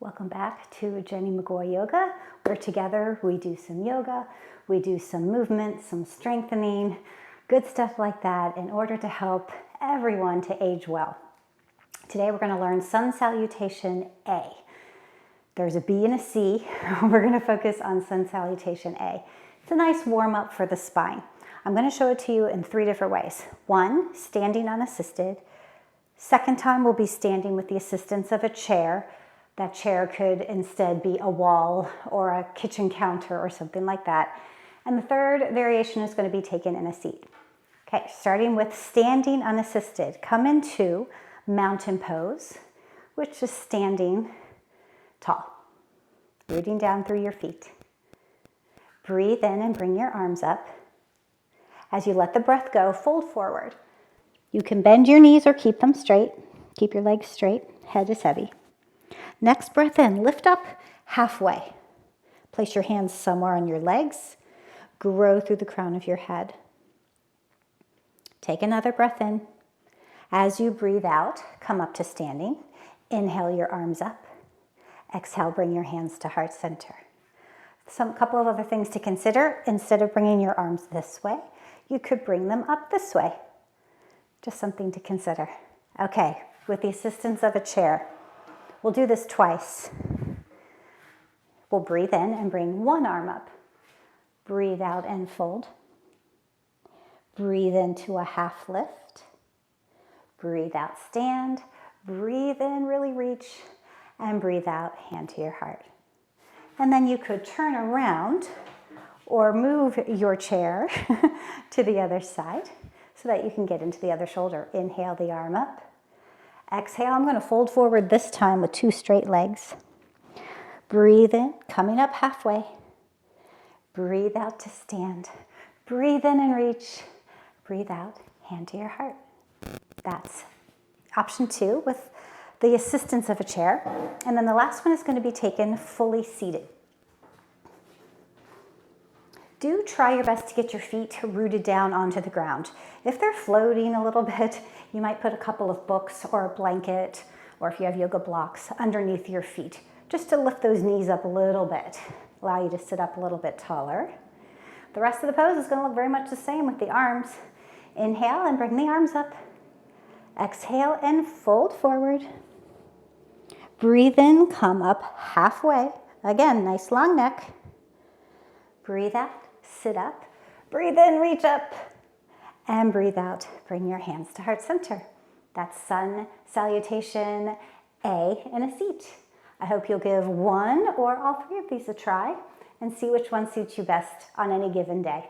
Welcome back to Jennie MacGoy Yoga, where together we do some yoga, we do some movement, some strengthening, good stuff like that in order to help everyone to age well. Today we're going to learn Sun Salutation A. There's a B and a C. We're going to focus on Sun Salutation A. It's a nice warm-up for the spine. I'm going to show it to you in 3 different ways. 1, standing unassisted. Second time we'll be standing with the assistance of a chair. That chair could instead be a wall or a kitchen counter or something like that. And the third variation is going to be taken in a seat. Okay, starting with standing unassisted. Come into mountain pose, which is standing tall, rooting down through your feet. Breathe in and bring your arms up. As you let the breath go, fold forward. You can bend your knees or keep them straight. Keep your legs straight, head is heavy. Next breath in, lift up halfway. Place your hands somewhere on your legs. Grow through the crown of your head. Take another breath in. As you breathe out, come up to standing. Inhale your arms up. Exhale, bring your hands to heart center. A couple of other things to consider. Instead of bringing your arms this way, you could bring them up this way. Just something to consider. Okay, with the assistance of a chair, we'll do this twice. We'll breathe in and bring one arm up. Breathe out and fold. Breathe into a half lift. Breathe out, stand. Breathe in, really reach. And breathe out, hand to your heart. And then you could turn around or move your chair to the other side so that you can get into the other shoulder. Inhale the arm up. Exhale, I'm going to fold forward this time with 2 straight legs. Breathe in, coming up halfway. Breathe out to stand. Breathe in and reach. Breathe out, hand to your heart. That's option 2 with the assistance of a chair. And then the last one is going to be taken fully seated. Do try your best to get your feet rooted down onto the ground. If they're floating a little bit, you might put a couple of books or a blanket, or if you have yoga blocks, underneath your feet, just to lift those knees up a little bit, allow you to sit up a little bit taller. The rest of the pose is going to look very much the same with the arms. Inhale and bring the arms up. Exhale and fold forward. Breathe in, come up halfway. Again, nice long neck. Breathe out, sit up. Breathe in, reach up. And breathe out, bring your hands to heart center. That's Sun Salutation A in a seat. I hope you'll give one or all 3 of these a try and see which one suits you best on any given day.